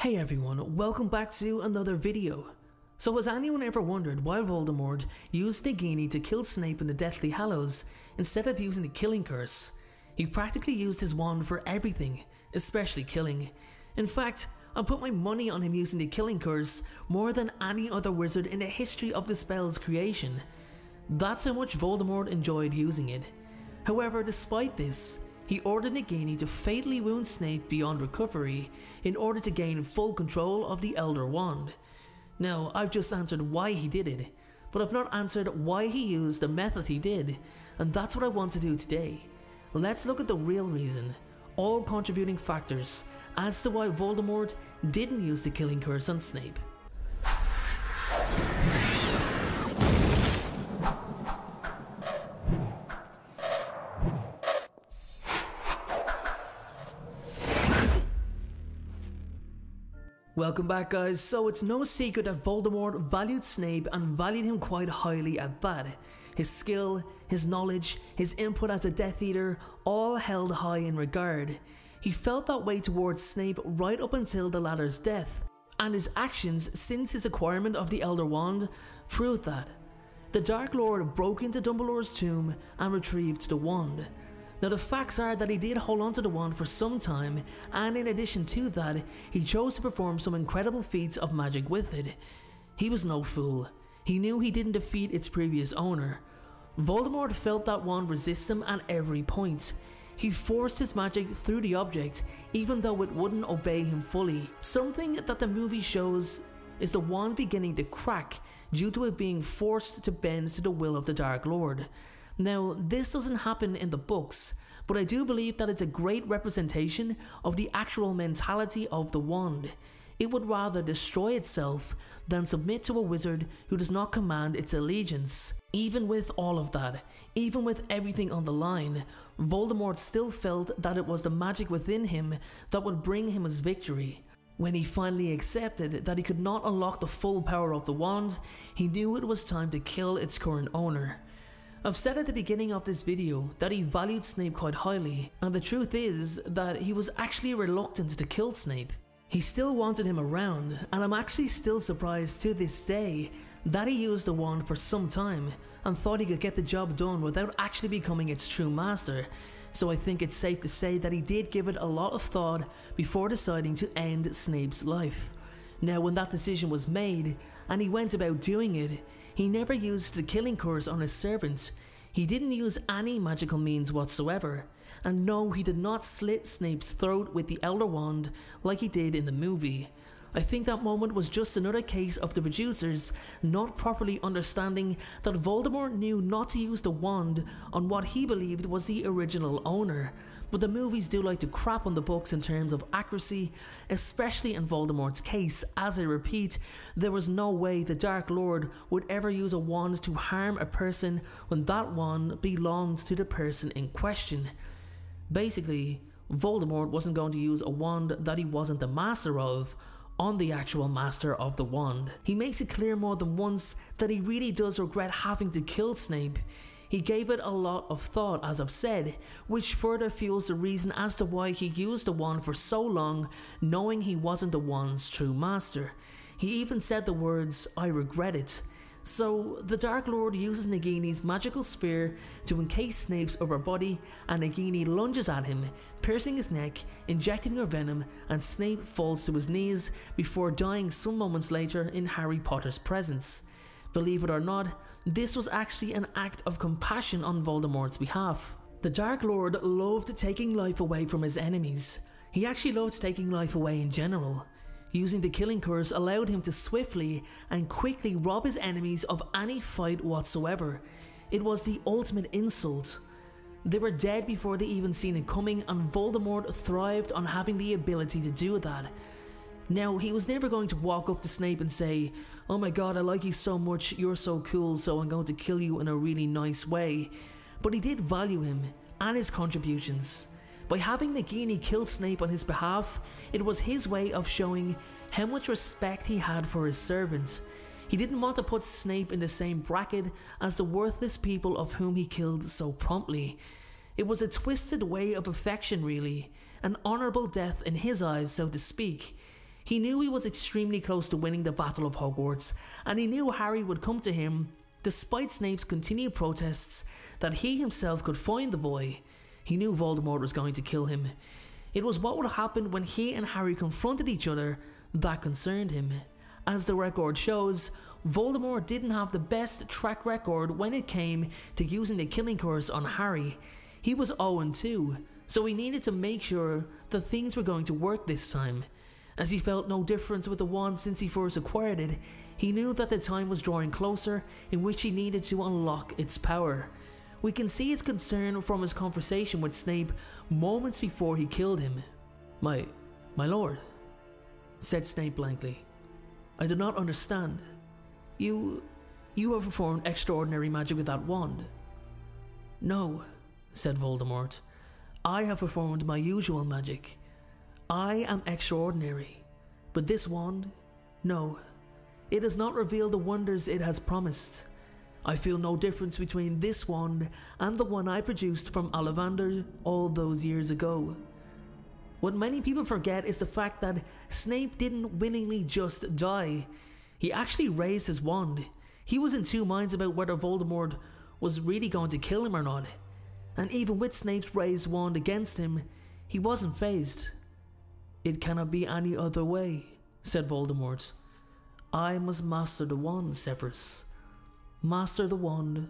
Hey everyone, welcome back to another video. So has anyone ever wondered why Voldemort used Nagini to kill Snape in the Deathly Hallows instead of using the killing curse? He practically used his wand for everything, especially killing. In fact, I put my money on him using the killing curse more than any other wizard in the history of the spell's creation. That's how much Voldemort enjoyed using it. However, despite this, he ordered Nagini to fatally wound Snape beyond recovery in order to gain full control of the Elder Wand. Now, I've just answered why he did it, but I've not answered why he used the method he did, and that's what I want to do today. Let's look at the real reason, all contributing factors, as to why Voldemort didn't use the killing curse on Snape. Welcome back guys. So it's no secret that Voldemort valued Snape and valued him quite highly at that. His skill, his knowledge, his input as a Death Eater, all held high in regard. He felt that way towards Snape right up until the latter's death, and his actions since his acquirement of the Elder Wand proved that. The Dark Lord broke into Dumbledore's tomb and retrieved the wand. Now the facts are that he did hold on to the wand for some time, and in addition to that, he chose to perform some incredible feats of magic with it. He was no fool. He knew he didn't defeat its previous owner. Voldemort felt that wand resist him at every point. He forced his magic through the object, even though it wouldn't obey him fully. Something that the movie shows is the wand beginning to crack due to it being forced to bend to the will of the Dark Lord. Now, this doesn't happen in the books, but I do believe that it's a great representation of the actual mentality of the wand. It would rather destroy itself than submit to a wizard who does not command its allegiance. Even with all of that, even with everything on the line, Voldemort still felt that it was the magic within him that would bring him his victory. When he finally accepted that he could not unlock the full power of the wand, he knew it was time to kill its current owner. I've said at the beginning of this video that he valued Snape quite highly, and the truth is that he was actually reluctant to kill Snape. He still wanted him around, and I'm actually still surprised to this day that he used the wand for some time and thought he could get the job done without actually becoming its true master. So I think it's safe to say that he did give it a lot of thought before deciding to end Snape's life. Now when that decision was made, and he went about doing it, he never used the killing curse on his servant. He didn't use any magical means whatsoever, and no, he did not slit Snape's throat with the Elder Wand like he did in the movie. I think that moment was just another case of the producers not properly understanding that Voldemort knew not to use the wand on what he believed was the original owner, but the movies do like to crap on the books in terms of accuracy, especially in Voldemort's case. As I repeat, there was no way the Dark Lord would ever use a wand to harm a person when that wand belonged to the person in question. Basically, Voldemort wasn't going to use a wand that he wasn't the master of on the actual master of the wand. He makes it clear more than once that he really does regret having to kill Snape. He gave it a lot of thought, as I've said, which further fuels the reason as to why he used the wand for so long, knowing he wasn't the wand's true master. He even said the words, "I regret it." So, the Dark Lord uses Nagini's magical spear to encase Snape's upper body, and Nagini lunges at him, piercing his neck, injecting her venom, and Snape falls to his knees before dying some moments later in Harry Potter's presence. Believe it or not, this was actually an act of compassion on Voldemort's behalf. The Dark Lord loved taking life away from his enemies. He actually loved taking life away in general. Using the killing curse allowed him to swiftly and quickly rob his enemies of any fight whatsoever. It was the ultimate insult. They were dead before they even seen it coming, and Voldemort thrived on having the ability to do that. Now, he was never going to walk up to Snape and say, "Oh my god, I like you so much, you're so cool, so I'm going to kill you in a really nice way." But he did value him and his contributions. By having Nagini kill Snape on his behalf, it was his way of showing how much respect he had for his servant. He didn't want to put Snape in the same bracket as the worthless people of whom he killed so promptly. It was a twisted way of affection really, an honourable death in his eyes, so to speak. He knew he was extremely close to winning the Battle of Hogwarts, and he knew Harry would come to him despite Snape's continued protests that he himself could find the boy. He knew Voldemort was going to kill him. It was what would happen when he and Harry confronted each other that concerned him. As the record shows, Voldemort didn't have the best track record when it came to using the killing curse on Harry. He was 0-2, so he needed to make sure that things were going to work this time. As he felt no difference with the wand since he first acquired it, he knew that the time was drawing closer in which he needed to unlock its power. We can see his concern from his conversation with Snape moments before he killed him. My lord, said Snape blankly. I do not understand. You have performed extraordinary magic with that wand. No, said Voldemort. I have performed my usual magic. I am extraordinary, but this wand, no. It does not reveal the wonders it has promised. I feel no difference between this wand and the one I produced from Ollivander all those years ago. What many people forget is the fact that Snape didn't willingly just die. He actually raised his wand. He was in two minds about whether Voldemort was really going to kill him or not. And even with Snape's raised wand against him, he wasn't fazed. It cannot be any other way, said Voldemort. I must master the wand, Severus. Master the wand,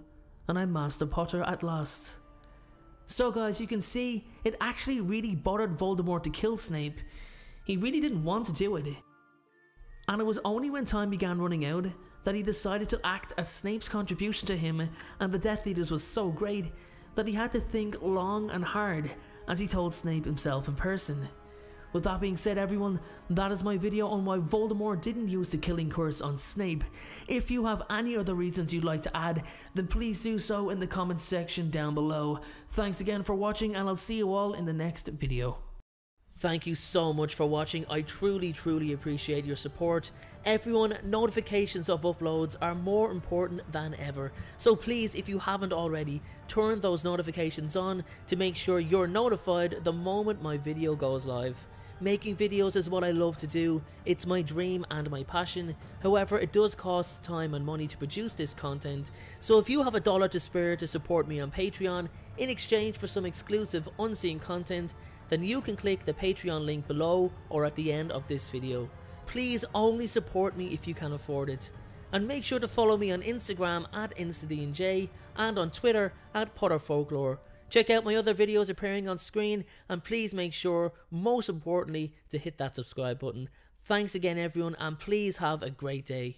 and I master Potter at last. So guys, you can see it actually really bothered Voldemort to kill Snape. He really didn't want to do it. And it was only when time began running out that he decided to act, as Snape's contribution to him and the Death Eaters was so great that he had to think long and hard, as he told Snape himself in person. With that being said, everyone, that is my video on why Voldemort didn't use the killing curse on Snape. If you have any other reasons you'd like to add, then please do so in the comments section down below. Thanks again for watching, and I'll see you all in the next video. Thank you so much for watching. I truly appreciate your support. Everyone, notifications of uploads are more important than ever. So please, if you haven't already, turn those notifications on to make sure you're notified the moment my video goes live. Making videos is what I love to do. It's my dream and my passion. However, it does cost time and money to produce this content. So if you have $1 to spare to support me on Patreon in exchange for some exclusive unseen content, then you can click the Patreon link below or at the end of this video. Please only support me if you can afford it. And make sure to follow me on Instagram at InstaDeanJ and on Twitter at Folklore. Check out my other videos appearing on screen, and please make sure, most importantly, to hit that subscribe button. Thanks again everyone, and please have a great day.